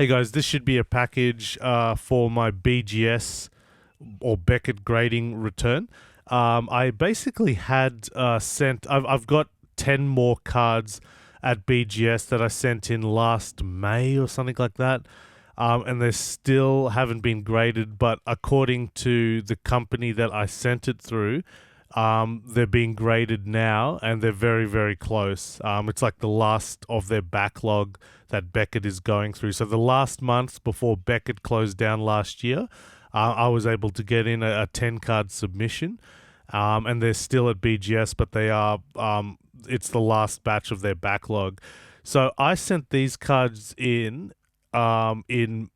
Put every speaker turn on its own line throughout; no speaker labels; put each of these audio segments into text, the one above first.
Hey guys, this should be a package for my BGS or Beckett Grading return. I basically had sent. I've got 10 more cards at BGS that I sent in last May or something like that, and they still haven't been graded. But according to the company that I sent it through, they're being graded now, and they're very, very close. It's like the last of their backlog that Beckett is going through. So the last month before Beckett closed down last year, I was able to get in a 10-card submission, and they're still at BGS, but they are. It's the last batch of their backlog. So I sent these cards in January,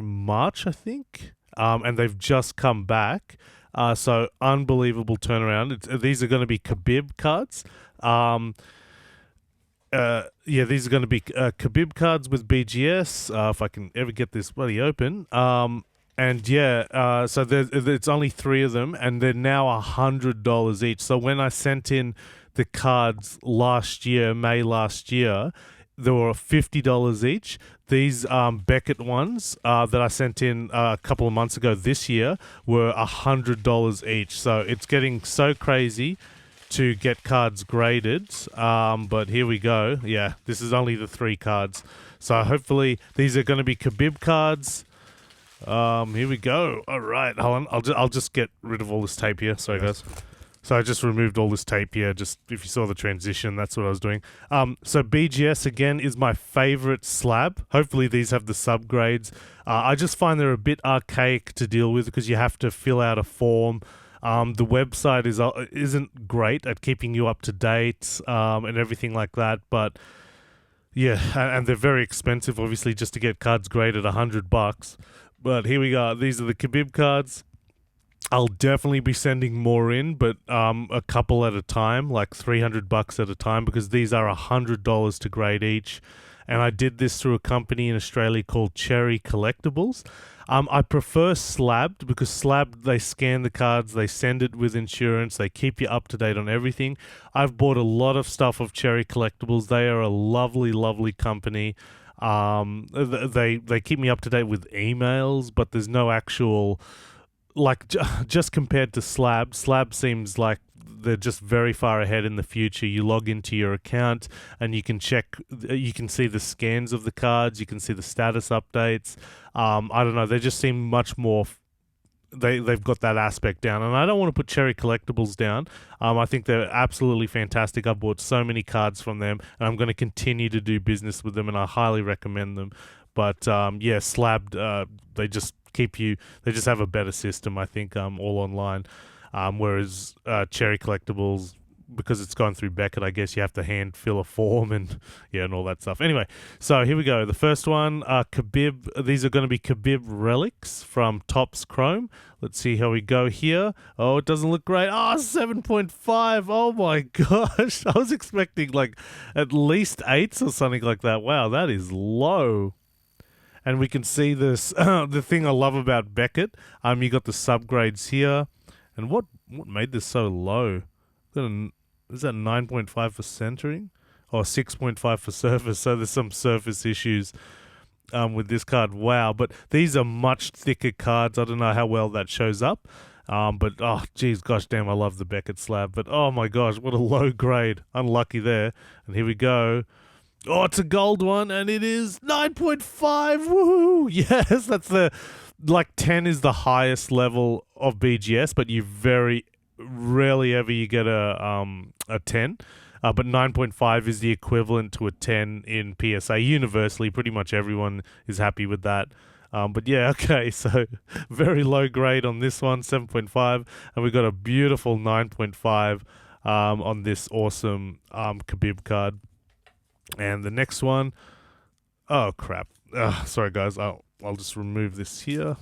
March, I think, and they've just come back. So unbelievable turnaround. These are going to be Khabib cards. These are going to be Khabib cards with BGS. If I can ever get this bloody open. So it's only 3 of them, and they're now $100 each. So when I sent in the cards last year, May last year, they were $50 each. These Beckett ones that I sent in a couple of months ago this year were $100 each. So it's getting so crazy to get cards graded. But here we go. Yeah, this is only the 3 cards. So hopefully these are going to be Khabib cards. Here we go. All right, hold on. I'll just get rid of all this tape here. Sorry, guys. So I just removed all this tape here. Just if you saw the transition, that's what I was doing. So BGS again is my favorite slab. Hopefully these have the subgrades. I just find they're a bit archaic to deal with because you have to fill out a form. The website isn't great at keeping you up to date and everything like that. But yeah, and they're very expensive, obviously, just to get cards graded $100. But here we go. These are the Khabib cards. I'll definitely be sending more in, but a couple at a time, like $300 at a time, because these are $100 to grade each. And I did this through a company in Australia called Cherry Collectables. I prefer Slabd because Slabd, they scan the cards, they send it with insurance, they keep you up to date on everything. I've bought a lot of stuff of Cherry Collectables. They are a lovely, lovely company. They keep me up to date with emails, but there's no actual... just compared to Slab seems like they're just very far ahead in the future. You log into your account and you can see the scans of the cards, you can see the status updates. I don't know, they just seem much more... They've got that aspect down, and I don't want to put Cherry Collectables down. I think they're absolutely fantastic. I've bought so many cards from them, and I'm going to continue to do business with them, and I highly recommend them. But Slabd, they just have a better system, I think, all online. Whereas Cherry Collectables, because it's gone through Beckett, I guess you have to hand fill a form and all that stuff. Anyway, so here we go. The first one, Khabib. These are going to be Khabib relics from Topps Chrome. Let's see how we go here. Oh, it doesn't look great. 7.5. Oh my gosh. I was expecting like at least 8s or something like that. Wow, that is low. And we can see this. The thing I love about Beckett, you got the subgrades here. And what made this so low? Is that 9.5 for centering? Or 6.5 for surface? So there's some surface issues with this card. Wow. But these are much thicker cards. I don't know how well that shows up. Gosh damn, I love the Beckett slab. But oh my gosh, what a low grade. Unlucky there. And here we go. Oh, it's a gold one, and it is 9.5. Woohoo! Yes, that's 10 is the highest level of BGS, but you very rarely ever you get a 10. But 9.5 is the equivalent to a 10 in PSA. Universally, pretty much everyone is happy with that. So very low grade on this one, 7.5, and we've got a beautiful 9.5 on this awesome Khabib card. And the next one, oh crap! Sorry guys, I'll just remove this here.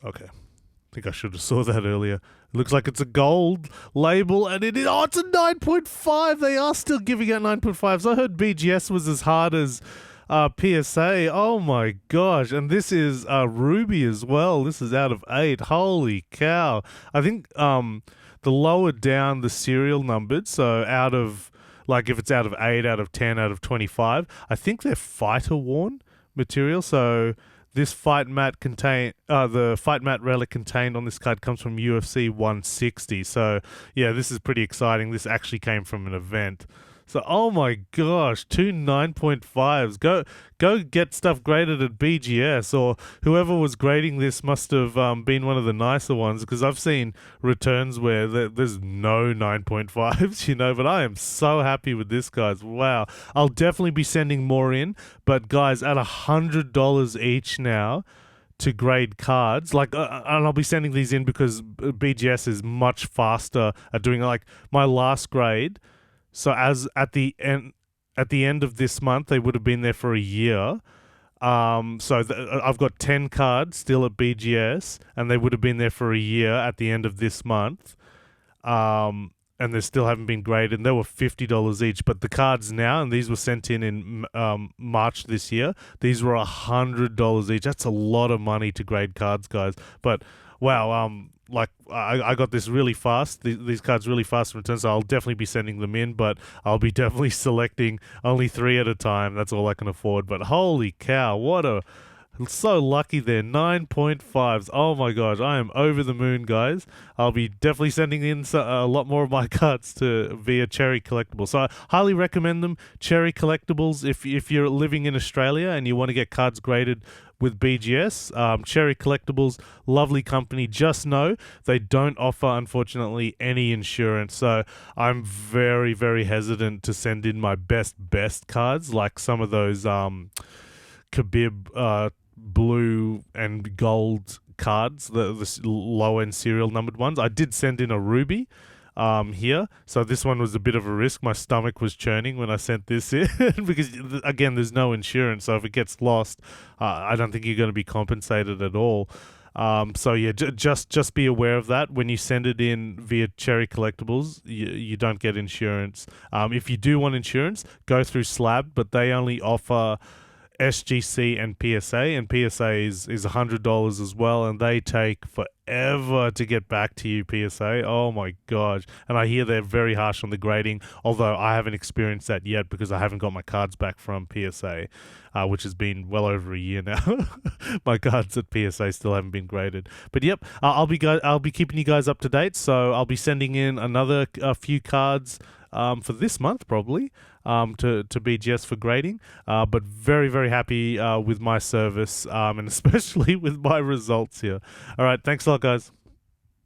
Okay, I think I should have saw that earlier. It looks like it's a gold label, and it is. Oh, it's a 9.5. They are still giving out 9.5s. I heard BGS was as hard as PSA. Oh my gosh! And this is Ruby as well. This is out of 8. Holy cow! I think the lower down the serial numbered, so out of like if it's out of 8, out of 10, out of 25. I think they're fighter worn material. So this fight mat the fight mat relic contained on this card comes from UFC 160. So yeah, this is pretty exciting. This actually came from an event. So oh my gosh, 2 9.5s. Go get stuff graded at BGS, or whoever was grading this must have been one of the nicer ones, because I've seen returns where there's no 9.5s, you know. But I am so happy with this, guys. Wow, I'll definitely be sending more in. But guys, at $100 each now to grade cards, like, and I'll be sending these in because BGS is much faster at doing, like, my last grade. So as at the end of this month, they would have been there for a year. So I've got 10 cards still at BGS, and they would have been there for a year at the end of this month. And they still haven't been graded. And they were $50 each. But the cards now, and these were sent in March this year, these were $100 each. That's a lot of money to grade cards, guys. But wow, like I got this really fast, these cards really fast in return, so I'll definitely be sending them in, but I'll be definitely selecting only 3 at a time. That's all I can afford. But holy cow, so lucky there. 9.5s. Oh my gosh, I am over the moon, guys. I'll be definitely sending in a lot more of my cards via Cherry Collectables. So I highly recommend them. Cherry Collectables, if you're living in Australia and you want to get cards graded with BGS, Cherry Collectables, lovely company. Just know they don't offer, unfortunately, any insurance. So I'm very, very hesitant to send in my best cards, like some of those Khabib blue and gold cards, the low end serial numbered ones. I did send in a ruby here, so this one was a bit of a risk. My stomach was churning when I sent this in because, again, there's no insurance, so if it gets lost, I don't think you're going to be compensated at all. So yeah, just be aware of that when you send it in via Cherry Collectables. You don't get insurance. If you do want insurance, go through Slabd, but they only offer SGC and PSA, and PSA is $100 as well, and they take forever to get back to you, PSA. Oh my gosh. And I hear they're very harsh on the grading, although I haven't experienced that yet because I haven't got my cards back from PSA, which has been well over a year now. My cards at PSA still haven't been graded. But yep, I'll be keeping you guys up to date, so I'll be sending in another few cards for this month probably, to BGS for grading, but very, very happy with my service, and especially with my results here. All right, thanks a lot, guys.